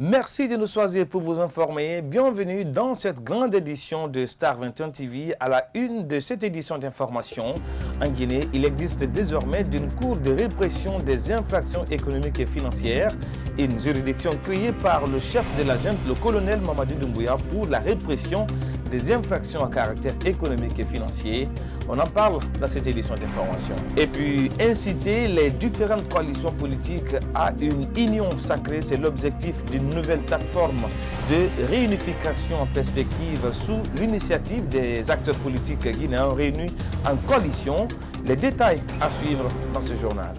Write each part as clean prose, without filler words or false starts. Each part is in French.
Merci de nous choisir pour vous informer. Bienvenue dans cette grande édition de Star 21 TV. À la une de cette édition d'information, en Guinée, il existe désormais une cour de répression des infractions économiques et financières, une juridiction créée par le chef de la junte, le colonel Mamadi Doumbouya, pour la répression des infractions à caractère économique et financier. On en parle dans cette édition d'information. Et puis, inciter les différentes coalitions politiques à une union sacrée, c'est l'objectif d'une nouvelle plateforme de réunification en perspective sous l'initiative des acteurs politiques guinéens réunis en coalition. Les détails à suivre dans ce journal.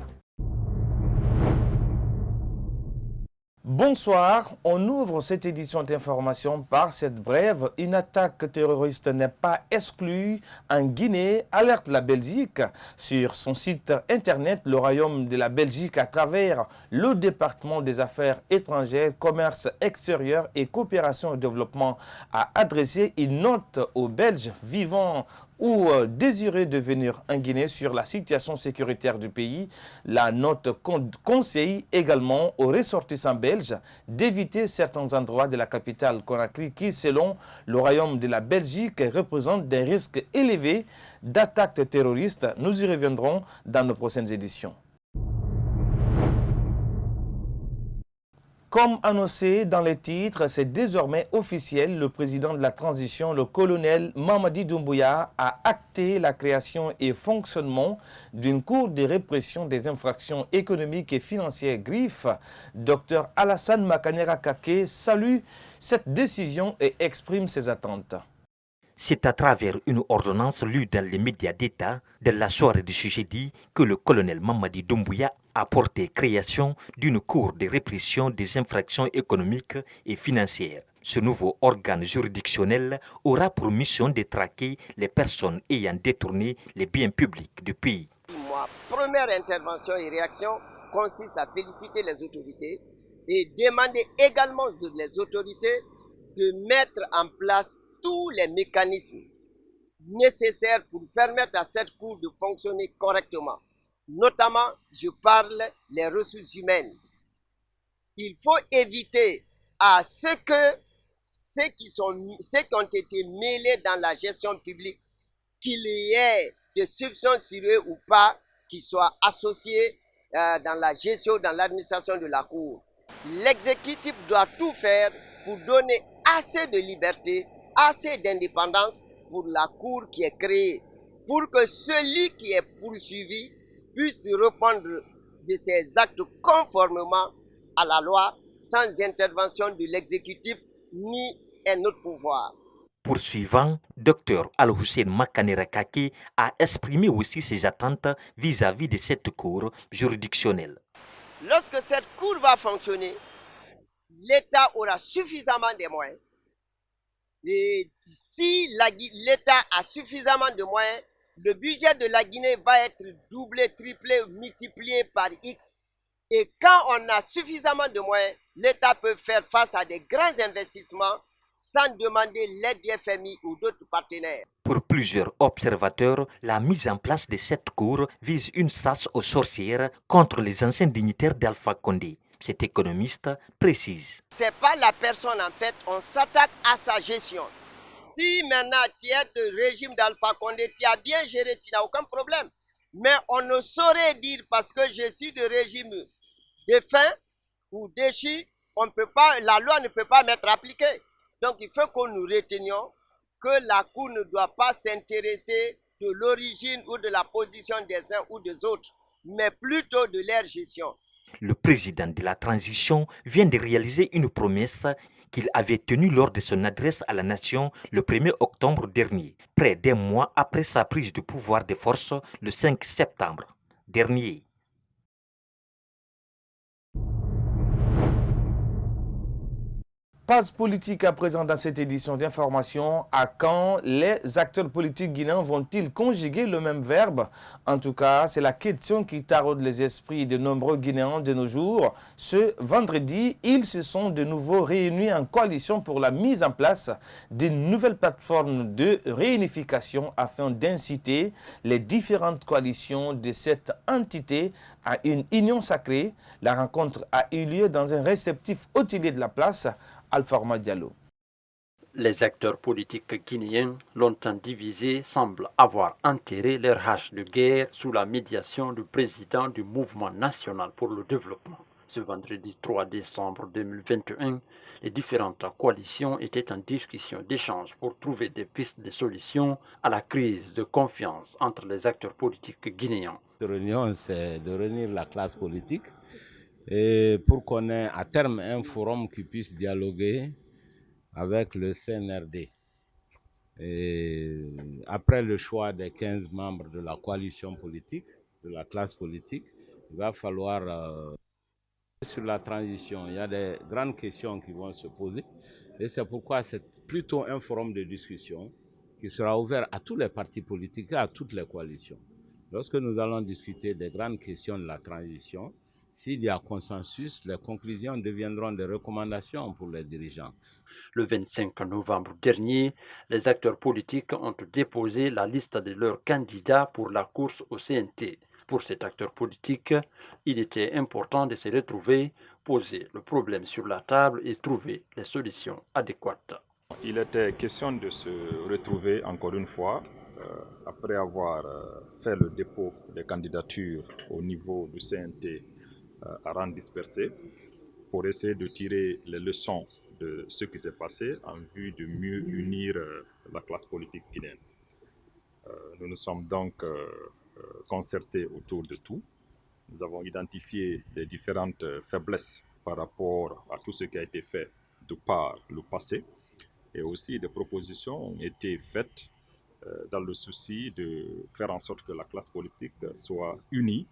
Bonsoir, on ouvre cette édition d'information par cette brève. Une attaque terroriste n'est pas exclue en Guinée, alerte la Belgique. Sur son site internet, le Royaume de la Belgique, à travers le département des affaires étrangères, commerce extérieur et coopération au développement, a adressé une note aux Belges vivant ou désireux de venir en Guinée sur la situation sécuritaire du pays. La note conseille également aux ressortissants belges d'éviter certains endroits de la capitale Conakry qui, selon le Royaume de la Belgique, représentent des risques élevés d'attaques terroristes. Nous y reviendrons dans nos prochaines éditions. Comme annoncé dans les titres, c'est désormais officiel. Le président de la transition, le colonel Mamadi Doumbouya, a acté la création et fonctionnement d'une cour de répression des infractions économiques et financières GRIF. Dr Alassane Makanera Kake salue cette décision et exprime ses attentes. C'est à travers une ordonnance lue dans les médias d'État de la soirée de ce jeudi que le colonel Mamadi Doumbouya a porté création d'une cour de répression des infractions économiques et financières. Ce nouveau organe juridictionnel aura pour mission de traquer les personnes ayant détourné les biens publics du pays. Ma première intervention et réaction consiste à féliciter les autorités et demander également aux autorités de mettre en place tous les mécanismes nécessaires pour permettre à cette cour de fonctionner correctement. Notamment, je parle des ressources humaines. Il faut éviter à ceux qui ont été mêlés dans la gestion publique, qu'il y ait des soupçons sur eux ou pas, qui soient associés dans la gestion, dans l'administration de la cour. L'exécutif doit tout faire pour donner assez de liberté, assez d'indépendance pour la cour qui est créée, pour que celui qui est poursuivi puisse répondre de ses actes conformément à la loi, sans intervention de l'exécutif ni un autre pouvoir. Poursuivant, Dr Al-Hussein Makanera Kake a exprimé aussi ses attentes vis-à-vis de cette cour juridictionnelle. Lorsque cette cour va fonctionner, l'État aura suffisamment de moyens. Et si l'État a suffisamment de moyens, le budget de la Guinée va être doublé, triplé, multiplié par X. Et quand on a suffisamment de moyens, l'État peut faire face à des grands investissements sans demander l'aide du FMI ou d'autres partenaires. Pour plusieurs observateurs, la mise en place de cette cour vise une chasse aux sorcières contre les anciens dignitaires d'Alpha Condé. Cet économiste précise. Ce n'est pas la personne en fait, on s'attaque à sa gestion. Si maintenant tu es de régime d'Alpha Condé, tu as bien géré, tu n'as aucun problème. Mais on ne saurait dire parce que je suis de régime défunt ou déchu, la loi ne peut pas m'être appliquée. Donc il faut que nous retenions que la Cour ne doit pas s'intéresser de l'origine ou de la position des uns ou des autres, mais plutôt de leur gestion. Le président de la transition vient de réaliser une promesse qu'il avait tenue lors de son adresse à la nation le 1er octobre dernier, près d'un mois après sa prise de pouvoir de force le 5 septembre dernier. Page politique à présent dans cette édition d'information. À quand les acteurs politiques guinéens vont-ils conjuguer le même verbe? En tout cas, c'est la question qui taraude les esprits de nombreux Guinéens de nos jours. Ce vendredi, ils se sont de nouveau réunis en coalition pour la mise en place d'une nouvelle plateforme de réunification afin d'inciter les différentes coalitions de cette entité à une union sacrée. La rencontre a eu lieu dans un réceptif hôtelier de la place, Alpha Diallo. Les acteurs politiques guinéens, longtemps divisés, semblent avoir enterré leur hache de guerre sous la médiation du président du Mouvement national pour le développement. Ce vendredi 3 décembre 2021, les différentes coalitions étaient en discussion d'échange pour trouver des pistes de solutions à la crise de confiance entre les acteurs politiques guinéens. Cette réunion, c'est de réunir la classe politique et pour qu'on ait à terme un forum qui puisse dialoguer avec le CNRD. Et après le choix des 15 membres de la coalition politique, de la classe politique, il va falloir sur la transition. Il y a des grandes questions qui vont se poser et c'est pourquoi c'est plutôt un forum de discussion qui sera ouvert à tous les partis politiques et à toutes les coalitions. Lorsque nous allons discuter des grandes questions de la transition, s'il y a consensus, les conclusions deviendront des recommandations pour les dirigeants. Le 25 novembre dernier, les acteurs politiques ont déposé la liste de leurs candidats pour la course au CNT. Pour cet acteur politique, il était important de se retrouver, poser le problème sur la table et trouver les solutions adéquates. Il était question de se retrouver encore une fois, après avoir fait le dépôt des candidatures au niveau du CNT à rang dispersé, pour essayer de tirer les leçons de ce qui s'est passé en vue de mieux unir la classe politique guinéenne. Nous nous sommes donc concertés autour de tout. Nous avons identifié les différentes faiblesses par rapport à tout ce qui a été fait de par le passé, et aussi des propositions ont été faites dans le souci de faire en sorte que la classe politique soit unie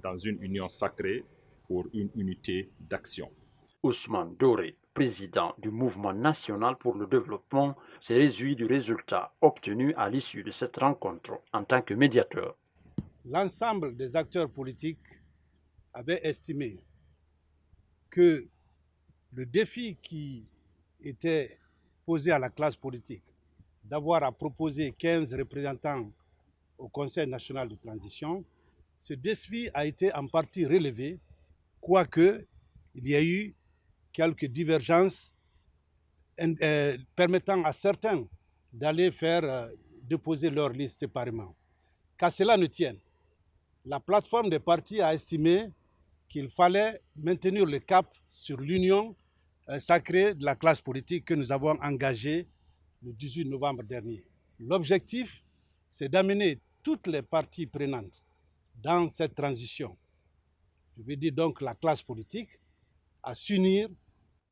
dans une union sacrée pour une unité d'action. Ousmane Doré, président du Mouvement national pour le développement, s'est réjoui du résultat obtenu à l'issue de cette rencontre en tant que médiateur. L'ensemble des acteurs politiques avaient estimé que le défi qui était posé à la classe politique d'avoir à proposer 15 représentants au Conseil national de transition, ce défi a été en partie relevé, quoique il y a eu quelques divergences permettant à certains d'aller faire déposer leur liste séparément. Qu'à cela ne tienne, la plateforme des partis a estimé qu'il fallait maintenir le cap sur l'union sacrée de la classe politique que nous avons engagée le 18 novembre dernier. L'objectif, c'est d'amener toutes les parties prenantes dans cette transition. Je veux dire donc la classe politique à s'unir.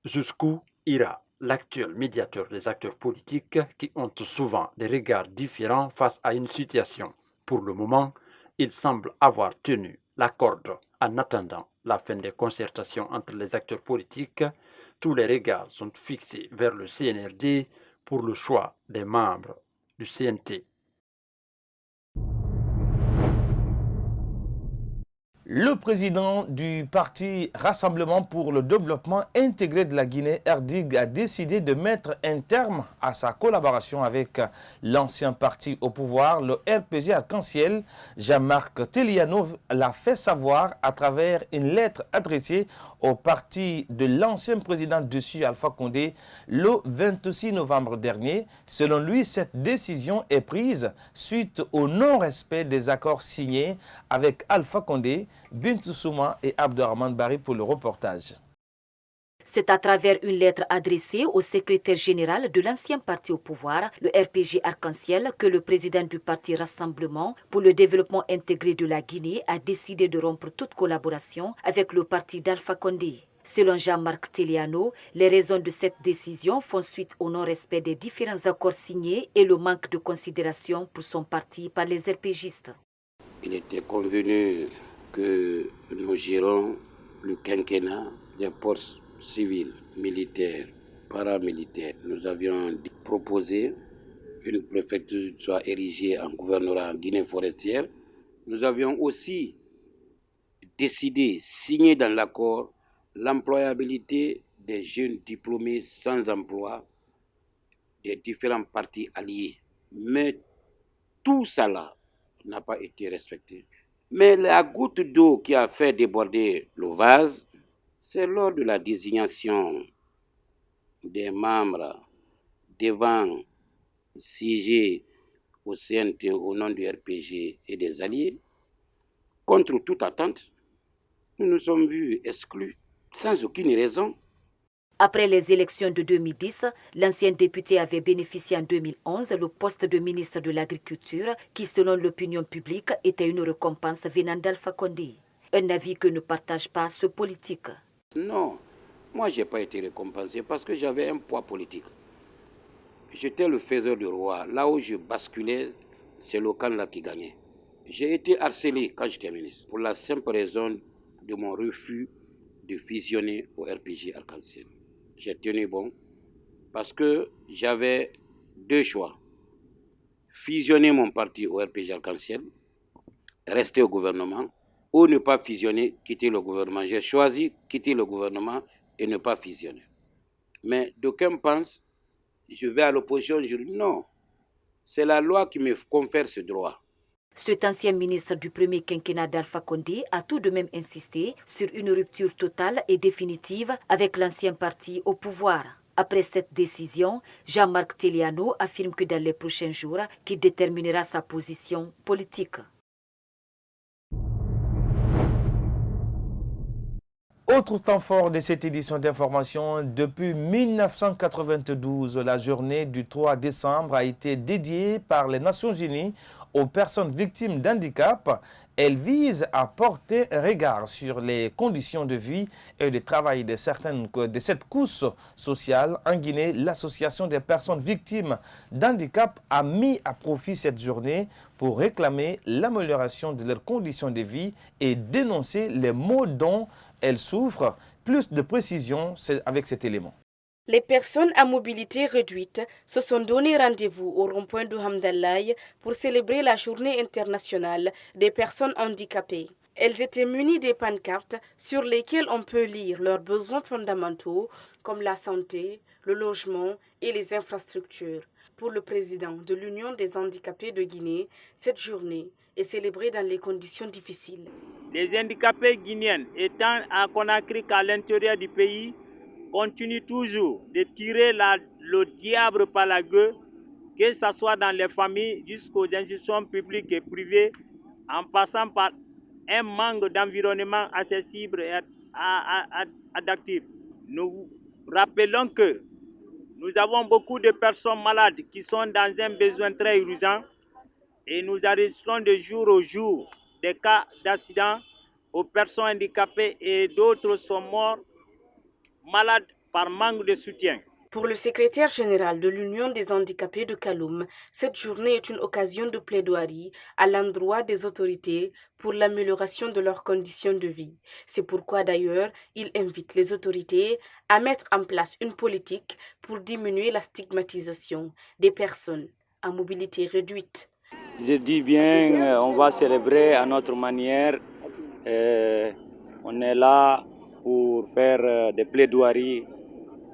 Jusqu'où ira l'actuel médiateur des acteurs politiques qui ont souvent des regards différents face à une situation? Pour le moment, il semble avoir tenu la corde. En attendant la fin des concertations entre les acteurs politiques, tous les regards sont fixés vers le CNRD pour le choix des membres du CNT. Le président du parti Rassemblement pour le développement intégré de la Guinée, RDIG, a décidé de mettre un terme à sa collaboration avec l'ancien parti au pouvoir, le RPG Arc-en-Ciel. Jean-Marc Teliano l'a fait savoir à travers une lettre adressée au parti de l'ancien président dessus, Alpha Condé, le 26 novembre dernier. Selon lui, cette décision est prise suite au non-respect des accords signés avec Alpha Condé, Bintou Souma et Abdourahmane Bari pour le reportage. C'est à travers une lettre adressée au secrétaire général de l'ancien parti au pouvoir, le RPG Arc-en-Ciel, que le président du parti Rassemblement pour le développement intégré de la Guinée a décidé de rompre toute collaboration avec le parti d'Alpha Condé. Selon Jean-Marc Teliano, les raisons de cette décision font suite au non-respect des différents accords signés et le manque de considération pour son parti par les RPGistes. Il était convenu que nous gérons le quinquennat des forces civiles, militaires, paramilitaires. Nous avions proposé qu'une préfecture soit érigée en gouvernorat en Guinée forestière. Nous avions aussi décidé, signé dans l'accord, l'employabilité des jeunes diplômés sans emploi des différents partis alliés. Mais tout cela n'a pas été respecté. Mais la goutte d'eau qui a fait déborder le vase, c'est lors de la désignation des membres devant siéger au CNT au nom du RPG et des alliés. Contre toute attente, nous nous sommes vus exclus sans aucune raison. Après les élections de 2010, l'ancien député avait bénéficié en 2011 le poste de ministre de l'Agriculture qui, selon l'opinion publique, était une récompense venant d'Alpha Condé. Un avis que ne partage pas ce politique. Non, moi je n'ai pas été récompensé parce que j'avais un poids politique. J'étais le faiseur du roi. Là où je basculais, c'est le camp là qui gagnait. J'ai été harcelé quand j'étais ministre pour la simple raison de mon refus de fusionner au RPG Arc-en-Ciel. J'ai tenu bon parce que j'avais deux choix. Fusionner mon parti au RPG Arc-en-Ciel, rester au gouvernement, ou ne pas fusionner, quitter le gouvernement. J'ai choisi quitter le gouvernement et ne pas fusionner. Mais d'aucuns pensent, je vais à l'opposition, je dis non. C'est la loi qui me confère ce droit. Cet ancien ministre du premier quinquennat d'Alpha Condé a tout de même insisté sur une rupture totale et définitive avec l'ancien parti au pouvoir. Après cette décision, Jean-Marc Teliano affirme que dans les prochains jours, qu'il déterminera sa position politique. Autre temps fort de cette édition d'information, depuis 1992, la journée du 3 décembre a été dédiée par les Nations Unies aux personnes victimes d'handicap. Elle vise à porter un regard sur les conditions de vie et de travail de cette couche sociale. En Guinée, l'Association des personnes victimes d'handicap a mis à profit cette journée pour réclamer l'amélioration de leurs conditions de vie et dénoncer les maux dont elles souffrent. Plus de précision avec cet élément. Les personnes à mobilité réduite se sont donné rendez-vous au rond-point de Hamdallaye pour célébrer la journée internationale des personnes handicapées. Elles étaient munies des pancartes sur lesquelles on peut lire leurs besoins fondamentaux comme la santé, le logement et les infrastructures. Pour le président de l'Union des handicapés de Guinée, cette journée est célébrée dans les conditions difficiles. Les handicapés guinéens étant à Conakry qu'à l'intérieur du pays, continue toujours de tirer le diable par la gueule, que ce soit dans les familles jusqu'aux institutions publiques et privées, en passant par un manque d'environnement accessible et adaptif. Nous rappelons que nous avons beaucoup de personnes malades qui sont dans un besoin très urgent et nous enregistrons de jour au jour des cas d'accident aux personnes handicapées et d'autres sont morts malades par manque de soutien. Pour le secrétaire général de l'Union des handicapés de Kaloum, cette journée est une occasion de plaidoirie à l'endroit des autorités pour l'amélioration de leurs conditions de vie. C'est pourquoi d'ailleurs, il invite les autorités à mettre en place une politique pour diminuer la stigmatisation des personnes à mobilité réduite. Je dis bien, on va célébrer à notre manière. On est là pour faire des plaidoiries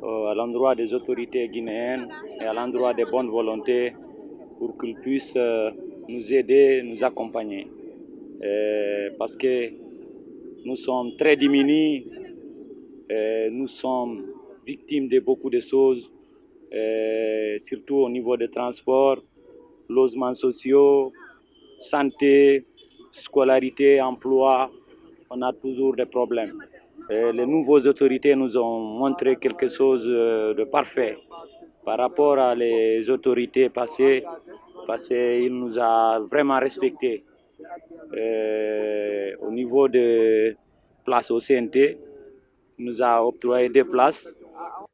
à l'endroit des autorités guinéennes et à l'endroit des bonnes volontés pour qu'ils puissent nous aider, nous accompagner. Parce que nous sommes très diminués, nous sommes victimes de beaucoup de choses, surtout au niveau des transports, logements sociaux, santé, scolarité, emploi, on a toujours des problèmes. Les nouvelles autorités nous ont montré quelque chose de parfait par rapport à les autorités passées, parce qu'ils nous ont vraiment respectés. Au niveau de places au CNT, il nous a octroyé des places.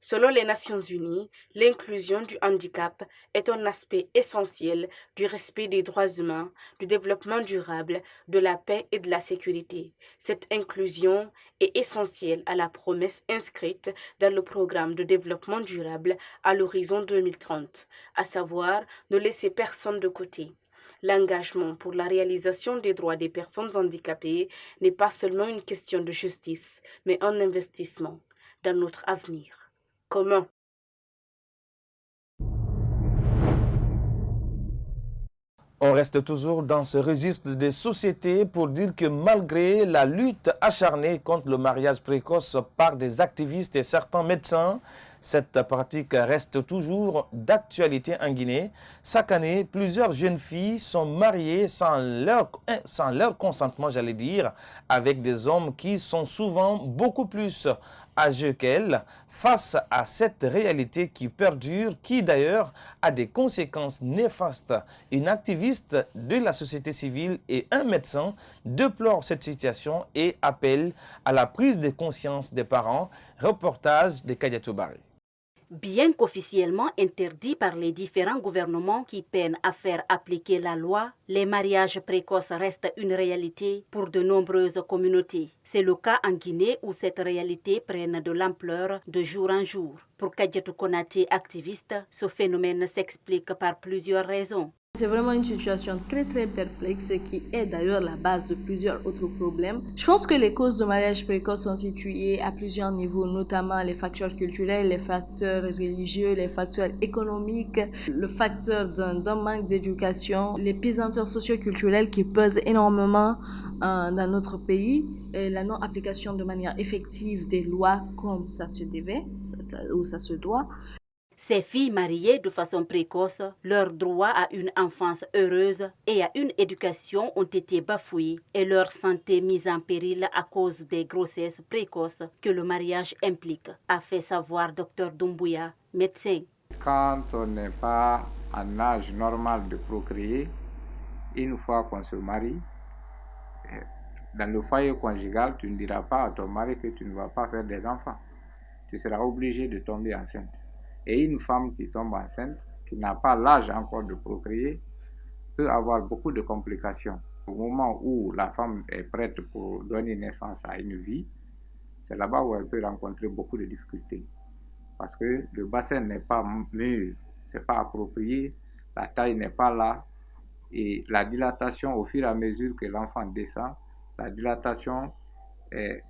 Selon les Nations Unies, l'inclusion du handicap est un aspect essentiel du respect des droits humains, du développement durable, de la paix et de la sécurité. Cette inclusion est essentielle à la promesse inscrite dans le programme de développement durable à l'horizon 2030, à savoir ne laisser personne de côté. L'engagement pour la réalisation des droits des personnes handicapées n'est pas seulement une question de justice, mais un investissement dans notre avenir commun. On reste toujours dans ce registre des sociétés pour dire que malgré la lutte acharnée contre le mariage précoce par des activistes et certains médecins, cette pratique reste toujours d'actualité en Guinée. Chaque année, plusieurs jeunes filles sont mariées sans leur consentement, j'allais dire, avec des hommes qui sont souvent beaucoup plus âgés qu'elles. Face à cette réalité qui perdure, qui d'ailleurs a des conséquences néfastes, une activiste de la société civile et un médecin déplorent cette situation et appellent à la prise de conscience des parents. Reportage de Kadiatou Barry. Bien qu'officiellement interdit par les différents gouvernements qui peinent à faire appliquer la loi, les mariages précoces restent une réalité pour de nombreuses communautés. C'est le cas en Guinée où cette réalité prend de l'ampleur de jour en jour. Pour Kadiatou Konaté, activiste, ce phénomène s'explique par plusieurs raisons. C'est vraiment une situation très perplexe qui est d'ailleurs la base de plusieurs autres problèmes. Je pense que les causes de mariage précoce sont situées à plusieurs niveaux, notamment les facteurs culturels, les facteurs religieux, les facteurs économiques, le facteur d'un manque d'éducation, les pesanteurs socioculturelles qui pesent énormément dans notre pays, et la non-application de manière effective des lois comme ça se devait, ou ça se doit. Ces filles mariées de façon précoce, leur droit à une enfance heureuse et à une éducation ont été bafoués et leur santé mise en péril à cause des grossesses précoces que le mariage implique, a fait savoir Dr Doumbouya, médecin. Quand on n'est pas en âge normal de procréer, une fois qu'on se marie, dans le foyer conjugal, tu ne diras pas à ton mari que tu ne vas pas faire des enfants. Tu seras obligé de tomber enceinte. Et une femme qui tombe enceinte, qui n'a pas l'âge encore de procréer, peut avoir beaucoup de complications. Au moment où la femme est prête pour donner naissance à une vie, c'est là-bas où elle peut rencontrer beaucoup de difficultés. Parce que le bassin n'est pas mûr, c'est pas approprié, la taille n'est pas là, et la dilatation, au fur et à mesure que l'enfant descend, la dilatation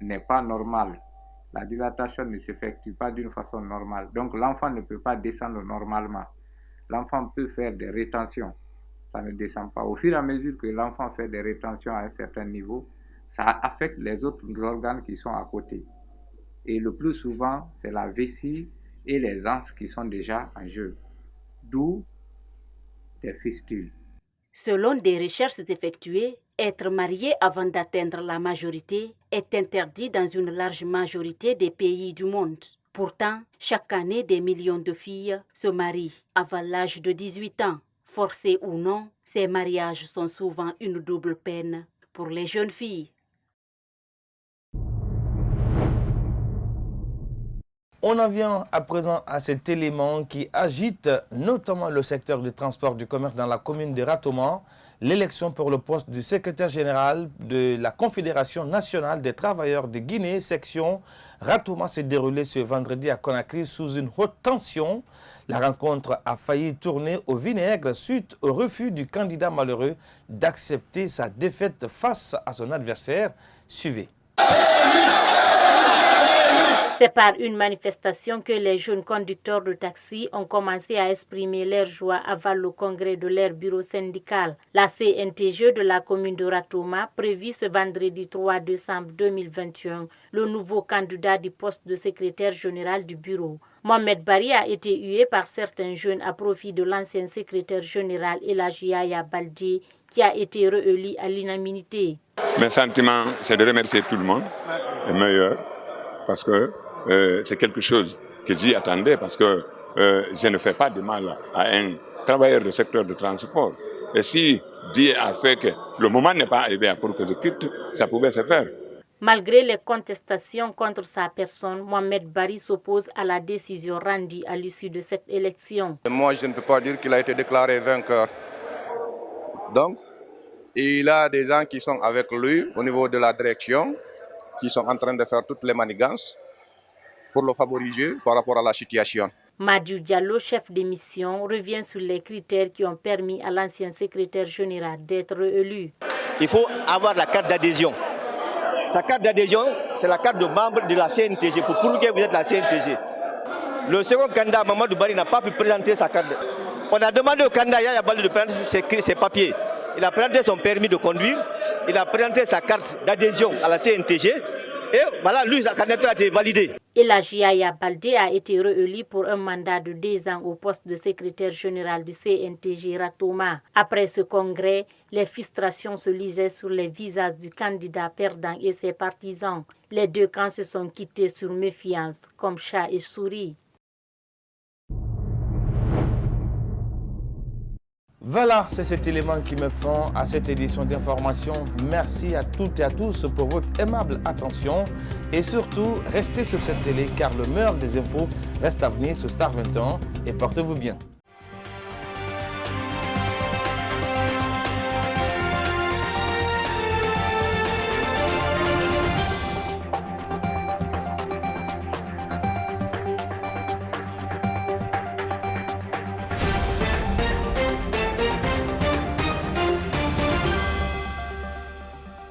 n'est pas normale. La dilatation ne s'effectue pas d'une façon normale. Donc l'enfant ne peut pas descendre normalement. L'enfant peut faire des rétentions. Ça ne descend pas. Au fur et à mesure que l'enfant fait des rétentions à un certain niveau, ça affecte les autres organes qui sont à côté. Et le plus souvent, c'est la vessie et les anses qui sont déjà en jeu. D'où des fistules. Selon des recherches effectuées, être marié avant d'atteindre la majorité est interdit dans une large majorité des pays du monde. Pourtant, chaque année, des millions de filles se marient avant l'âge de 18 ans. Forcés ou non, ces mariages sont souvent une double peine pour les jeunes filles. On en vient à présent à cet élément qui agite notamment le secteur du transport du commerce dans la commune de Ratoma. L'élection pour le poste du secrétaire général de la Confédération nationale des travailleurs de Guinée, section Ratoma, s'est déroulée ce vendredi à Conakry sous une haute tension. La rencontre a failli tourner au vinaigre suite au refus du candidat malheureux d'accepter sa défaite face à son adversaire. Suivez. C'est par une manifestation que les jeunes conducteurs de taxi ont commencé à exprimer leur joie avant le congrès de leur bureau syndical. La CNTG de la commune de Ratoma prévit ce vendredi 3 décembre 2021 le nouveau candidat du poste de secrétaire général du bureau. Mohamed Bari a été hué par certains jeunes à profit de l'ancien secrétaire général Elhaji Yaya Baldé qui a été réélu à l'unanimité. Mes sentiments, c'est de remercier tout le monde, le meilleur, parce que c'est quelque chose que j'y attendais, parce que je ne fais pas de mal à un travailleur du secteur de transport. Et si Dieu a fait que le moment n'est pas arrivé pour que je quitte, ça pouvait se faire. Malgré les contestations contre sa personne, Mohamed Bari s'oppose à la décision rendue à l'issue de cette élection. Moi, je ne peux pas dire qu'il a été déclaré vainqueur. Donc, il a des gens qui sont avec lui au niveau de la direction, qui sont en train de faire toutes les manigances pour le favoriser par rapport à la situation. Madiou Diallo, chef de mission, revient sur les critères qui ont permis à l'ancien secrétaire général d'être élu. Il faut avoir la carte d'adhésion. Sa carte d'adhésion, c'est la carte de membre de la CNTG, pour prouver que vous êtes la CNTG. Le second candidat, Mamadou Bari, n'a pas pu présenter sa carte. On a demandé au candidat Yaya Baldé de prendre ses papiers. Il a présenté son permis de conduire, il a présenté sa carte d'adhésion à la CNTG et voilà, lui, sa candidature a été validée. Elhadji Yaya Baldé a été réélu pour un mandat de 2 ans au poste de secrétaire général du CNTG Ratoma. Après ce congrès, les frustrations se lisaient sur les visages du candidat perdant et ses partisans. Les deux camps se sont quittés sur méfiance, comme chat et souris. Voilà, c'est cet élément qui me font à cette édition d'information. Merci à toutes et à tous pour votre aimable attention. Et surtout, restez sur cette télé car le meilleur des infos reste à venir sur Star 21 et portez-vous bien.